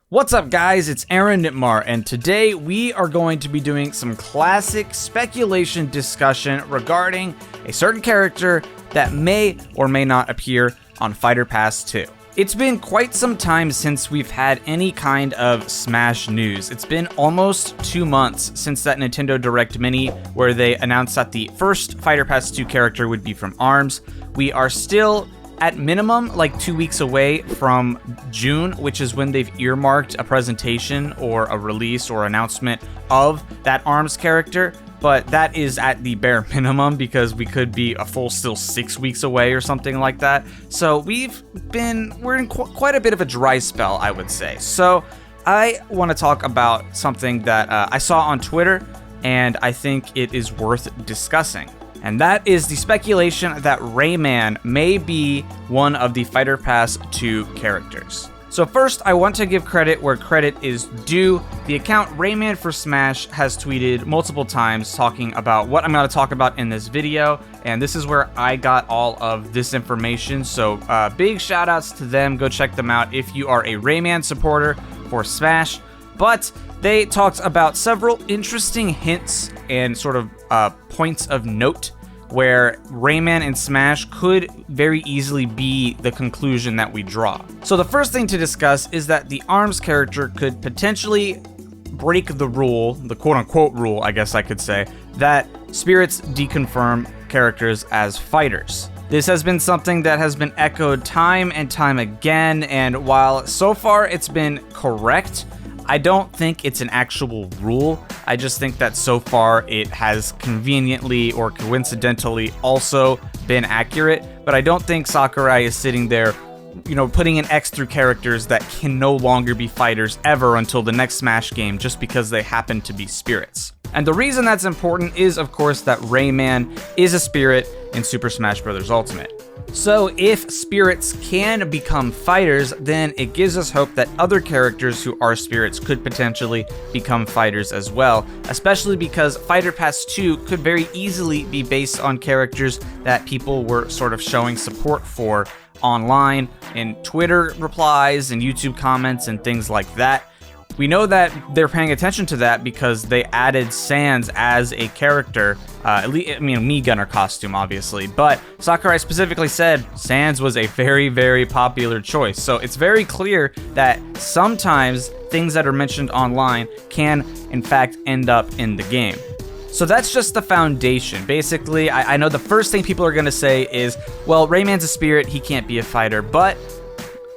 What's up guys, it's Aaronitmar, and today we are going to be doing some classic speculation discussion regarding a certain character that may or may not appear on Fighter Pass 2. It's been quite some time since we've had any kind of Smash news. It's been almost 2 months since that Nintendo Direct Mini where they announced that the first Fighter Pass 2 character would be from ARMS. We are still at minimum like 2 weeks away from June, which is when they've earmarked a presentation or a release or announcement of that ARMS character. But that is at the bare minimum because we could be a full still 6 weeks away or something like that. So we're in quite a bit of a dry spell, I would say. So I want to talk about something that I saw on Twitter and I think it is worth discussing. And that is the speculation that Rayman may be one of the Fighter Pass 2 characters. So first, I want to give credit where credit is due. The account Rayman for Smash has tweeted multiple times talking about what I'm going to talk about in this video, and this is where I got all of this information. So big shout outs to them. Go check them out if you are a Rayman supporter for Smash. But they talked about several interesting hints and sort of points of note where Rayman and Smash could very easily be the conclusion that we draw. So the first thing to discuss is that the ARMS character could potentially break the rule, the quote-unquote rule, I guess I could say, that spirits deconfirm characters as fighters. This has been something that has been echoed time and time again, and while so far it's been correct, I don't think it's an actual rule. I just think that so far it has conveniently or coincidentally also been accurate, but I don't think Sakurai is sitting there, putting an X through characters that can no longer be fighters ever until the next Smash game just because they happen to be spirits. And the reason that's important is, of course, that Rayman is a spirit in Super Smash Bros. Ultimate. So if spirits can become fighters, then it gives us hope that other characters who are spirits could potentially become fighters as well, especially because Fighter Pass 2 could very easily be based on characters that people were sort of showing support for online in Twitter replies and YouTube comments and things like that. We know that they're paying attention to that because they added Sans as a character, Mii Gunner costume, obviously, but Sakurai specifically said Sans was a very, very popular choice. So it's very clear that sometimes things that are mentioned online can, in fact, end up in the game. So that's just the foundation. Basically, I know the first thing people are going to say is, well, Rayman's a spirit, he can't be a fighter, but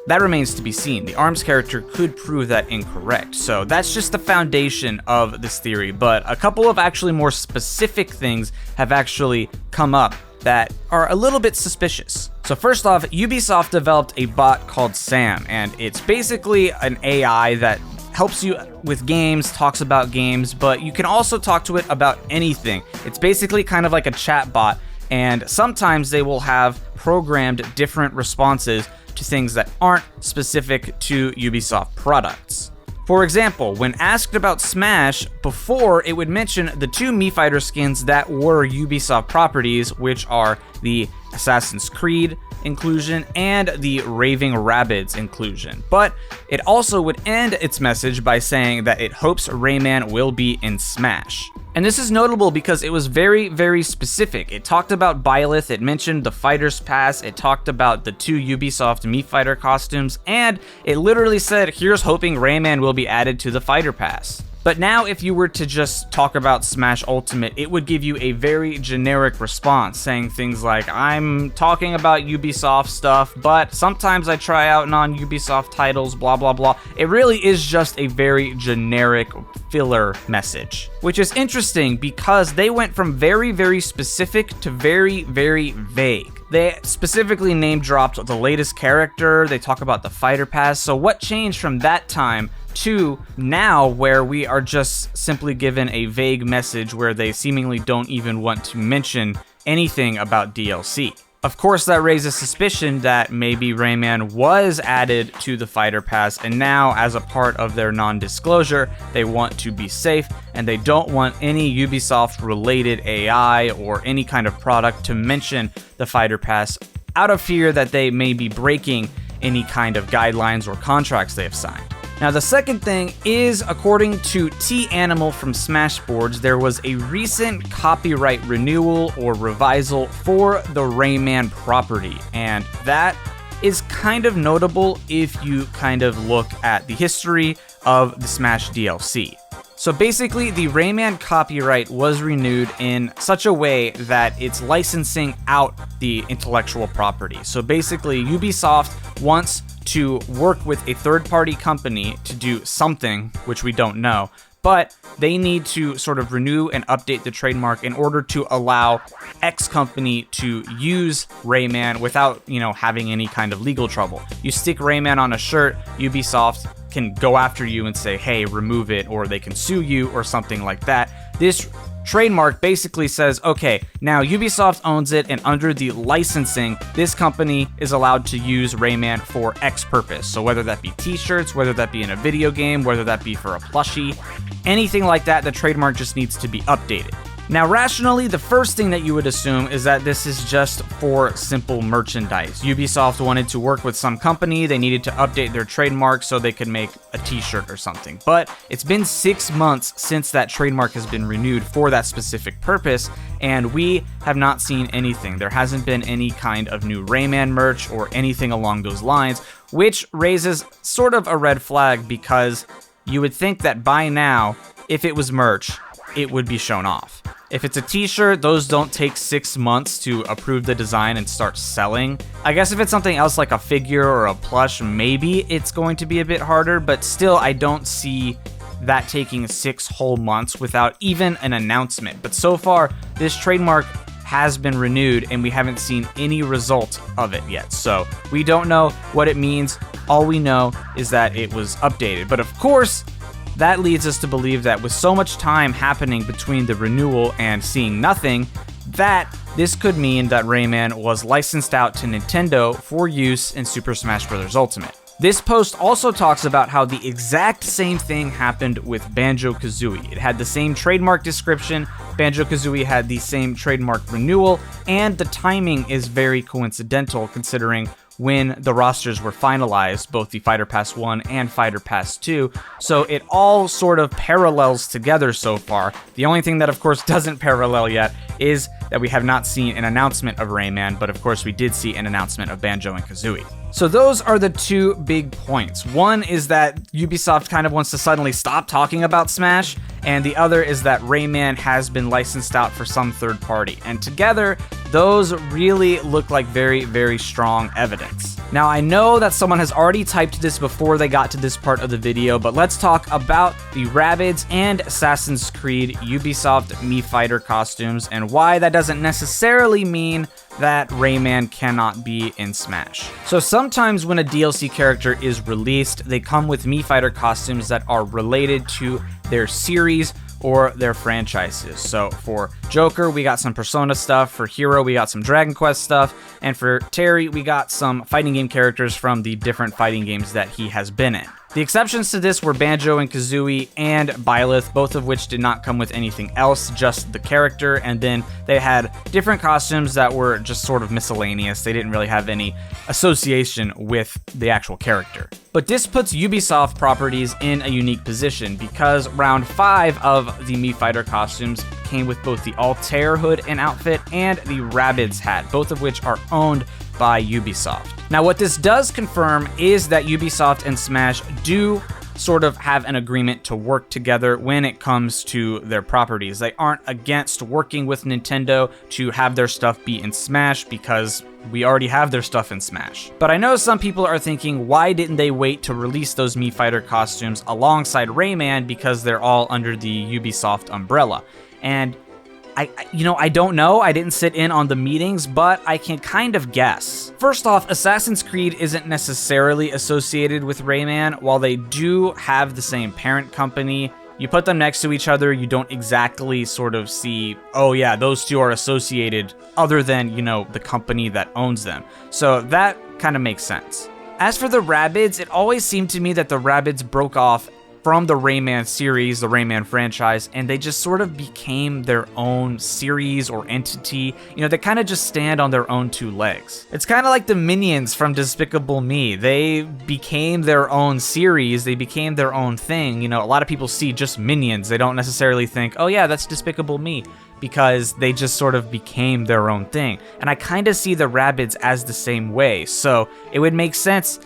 that remains to be seen. The ARMS character could prove that incorrect. So that's just the foundation of this theory, but a couple of actually more specific things have actually come up that are a little bit suspicious. So first off, Ubisoft developed a bot called Sam, and it's basically an AI that helps you with games, talks about games, but you can also talk to it about anything. It's basically kind of like a chat bot, and sometimes they will have programmed different responses to things that aren't specific to Ubisoft products. For example, when asked about Smash, before it would mention the two Mii Fighter skins that were Ubisoft properties, which are the Assassin's Creed inclusion and the Raving Rabbids inclusion. But it also would end its message by saying that it hopes Rayman will be in Smash. And this is notable because it was very, very specific. It talked about Byleth, it mentioned the Fighter's Pass, it talked about the two Ubisoft Mii Fighter costumes, and it literally said, here's hoping Rayman will be added to the Fighter Pass. But now if you were to just talk about Smash Ultimate, it would give you a very generic response, saying things like, I'm talking about Ubisoft stuff, but sometimes I try out non-Ubisoft titles, blah, blah, blah. It really is just a very generic filler message, which is interesting because they went from very, very specific to very, very vague. They specifically name dropped the latest character, they talk about the Fighter Pass, so what changed from that time to now where we are just simply given a vague message where they seemingly don't even want to mention anything about DLC? Of course, that raises suspicion that maybe Rayman was added to the Fighter Pass, and now, as a part of their non-disclosure, they want to be safe, and they don't want any Ubisoft-related AI or any kind of product to mention the Fighter Pass out of fear that they may be breaking any kind of guidelines or contracts they have signed. Now, the second thing is, according to T-Animal from Smashboards, there was a recent copyright renewal or revisal for the Rayman property, and that is kind of notable if you kind of look at the history of the Smash DLC. So basically, the Rayman copyright was renewed in such a way that it's licensing out the intellectual property. So basically, Ubisoft wants to work with a third-party company to do something, which we don't know, but they need to sort of renew and update the trademark in order to allow X company to use Rayman without, having any kind of legal trouble. You stick Rayman on a shirt, Ubisoft can go after you and say, hey, remove it, or they can sue you or something like that. This trademark basically says, okay, now Ubisoft owns it, and under the licensing, this company is allowed to use Rayman for X purpose. So whether that be t-shirts, whether that be in a video game, whether that be for a plushie, anything like that, the trademark just needs to be updated. Now, rationally, the first thing that you would assume is that this is just for simple merchandise. Ubisoft wanted to work with some company, they needed to update their trademark so they could make a t-shirt or something. But it's been 6 months since that trademark has been renewed for that specific purpose, and we have not seen anything. There hasn't been any kind of new Rayman merch or anything along those lines, which raises sort of a red flag, because you would think that by now, if it was merch, it would be shown off. If it's a t-shirt, those don't take 6 months to approve the design and start selling. I guess if it's something else like a figure or a plush, maybe it's going to be a bit harder, but still, I don't see that taking 6 whole months without even an announcement. But so far, this trademark has been renewed and we haven't seen any result of it yet. So we don't know what it means. All we know is that it was updated. But of course, that leads us to believe that with so much time happening between the renewal and seeing nothing, that this could mean that Rayman was licensed out to Nintendo for use in Super Smash Bros. Ultimate. This post also talks about how the exact same thing happened with Banjo-Kazooie. It had the same trademark description, Banjo-Kazooie had the same trademark renewal, and the timing is very coincidental considering when the rosters were finalized, both the Fighter Pass 1 and Fighter Pass 2, so it all sort of parallels together so far. The only thing that of course doesn't parallel yet is that we have not seen an announcement of Rayman, but of course we did see an announcement of Banjo and Kazooie. So those are the two big points. One is that Ubisoft kind of wants to suddenly stop talking about Smash, and the other is that Rayman has been licensed out for some third party. And together, those really look like very, very strong evidence. Now, I know that someone has already typed this before they got to this part of the video, but let's talk about the Rabbids and Assassin's Creed Ubisoft Mii Fighter costumes and why that doesn't necessarily mean that Rayman cannot be in Smash. So sometimes when a DLC character is released, they come with Mii Fighter costumes that are related to their series or their franchises. So for Joker, we got some Persona stuff, for Hero, we got some Dragon Quest stuff, and for Terry, we got some fighting game characters from the different fighting games that he has been in. The exceptions to this were Banjo and Kazooie and Byleth, both of which did not come with anything else, just the character, and then they had different costumes that were just sort of miscellaneous. They didn't really have any association with the actual character. But this puts Ubisoft properties in a unique position because round 5 of the Mii Fighter costumes came with both the Altair hood and outfit and the Rabbids hat, both of which are owned by Ubisoft. Now, what this does confirm is that Ubisoft and Smash do sort of have an agreement to work together when it comes to their properties. They aren't against working with Nintendo to have their stuff be in Smash because we already have their stuff in Smash. But I know some people are thinking, why didn't they wait to release those Mii Fighter costumes alongside Rayman because they're all under the Ubisoft umbrella? And I don't know, I didn't sit in on the meetings, but I can kind of guess. First off, Assassin's Creed isn't necessarily associated with Rayman. While they do have the same parent company, you put them next to each other, you don't exactly sort of see, oh yeah, those two are associated, other than, the company that owns them. So that kind of makes sense. As for the Rabbids, it always seemed to me that the Rabbids broke off from the Rayman series, the Rayman franchise, and they just sort of became their own series or entity. You know, they kind of just stand on their own two legs. It's kind of like the Minions from Despicable Me. They became their own series, they became their own thing. You know, a lot of people see just Minions. They don't necessarily think, oh yeah, that's Despicable Me, because they just sort of became their own thing. And I kind of see the Rabbids as the same way, so it would make sense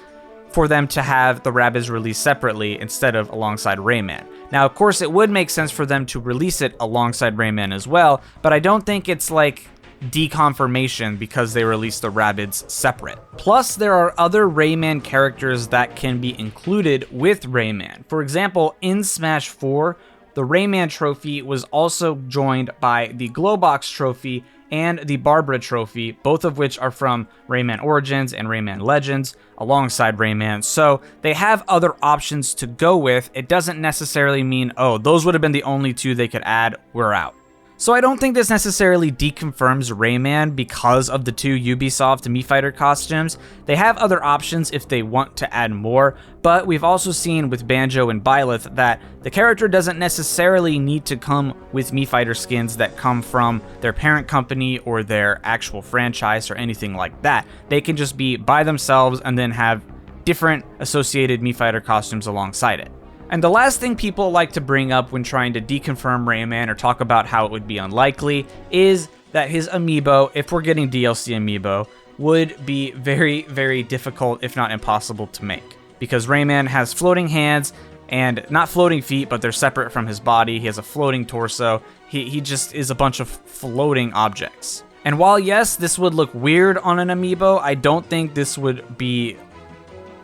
for them to have the Rabbids released separately instead of alongside Rayman. Now, of course, it would make sense for them to release it alongside Rayman as well, but I don't think it's like deconfirmation because they released the Rabbids separate. Plus, there are other Rayman characters that can be included with Rayman. For example, in Smash 4, the Rayman trophy was also joined by the Glowbox trophy and the Barbara trophy, both of which are from Rayman Origins and Rayman Legends alongside Rayman. So they have other options to go with. It doesn't necessarily mean, oh, those would have been the only two they could add, we're out. So I don't think this necessarily deconfirms Rayman because of the two Ubisoft Mii Fighter costumes. They have other options if they want to add more, but we've also seen with Banjo and Byleth that the character doesn't necessarily need to come with Mii Fighter skins that come from their parent company or their actual franchise or anything like that. They can just be by themselves and then have different associated Mii Fighter costumes alongside it. And the last thing people like to bring up when trying to deconfirm Rayman or talk about how it would be unlikely is that his amiibo, if we're getting DLC amiibo, would be very, very difficult, if not impossible to make. Because Rayman has floating hands and not floating feet, but they're separate from his body. He has a floating torso. He just is a bunch of floating objects. And while yes, this would look weird on an amiibo, I don't think this would be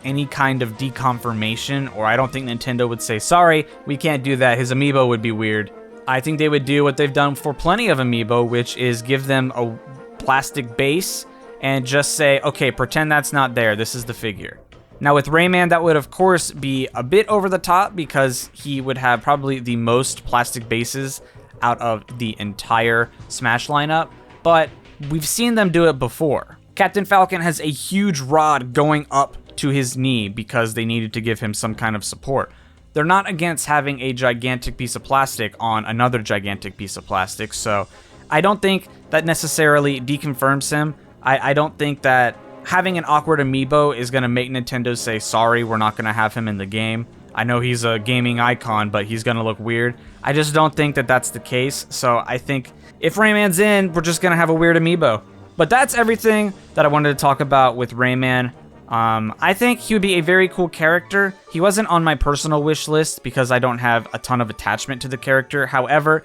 any kind of deconfirmation, or I don't think Nintendo would say, sorry, we can't do that, his amiibo would be weird. I think they would do what they've done for plenty of amiibo, which is give them a plastic base and just say, okay, pretend that's not there, this is the figure. Now with Rayman, that would of course be a bit over the top because he would have probably the most plastic bases out of the entire Smash lineup, but we've seen them do it before. Captain Falcon has a huge rod going up to his knee because they needed to give him some kind of support. They're not against having a gigantic piece of plastic on another gigantic piece of plastic, so I don't think that necessarily deconfirms him. I don't think that having an awkward amiibo is going to make Nintendo say, sorry, we're not going to have him in the game. I know he's a gaming icon, but he's going to look weird. I just don't think that that's the case, so I think if Rayman's in, we're just going to have a weird amiibo. But that's everything that I wanted to talk about with Rayman. I think he would be a very cool character. He wasn't on my personal wish list because I don't have a ton of attachment to the character. However,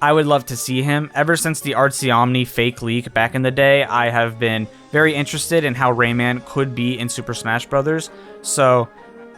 I would love to see him. Ever since the Artsy Omni fake leak back in the day, I have been very interested in how Rayman could be in Super Smash Bros. So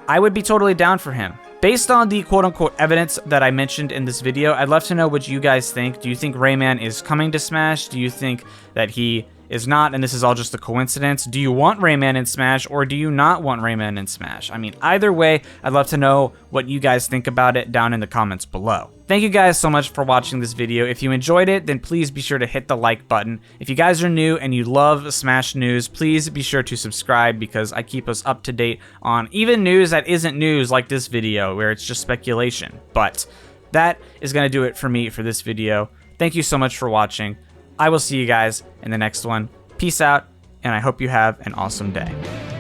I would be totally down for him. Based on the quote-unquote evidence that I mentioned in this video, I'd love to know what you guys think. Do you think Rayman is coming to Smash? Do you think that he is not, and this is all just a coincidence? Do you want Rayman in Smash, or do you not want Rayman in Smash? I mean, either way, I'd love to know what you guys think about it down in the comments below. Thank you guys so much for watching this video. If you enjoyed it, then please be sure to hit the like button. If you guys are new and you love Smash news, please be sure to subscribe because I keep us up to date on even news that isn't news, like this video where it's just speculation. But that is going to do it for me for this video. Thank you so much for watching. I will see you guys in the next one. Peace out, and I hope you have an awesome day.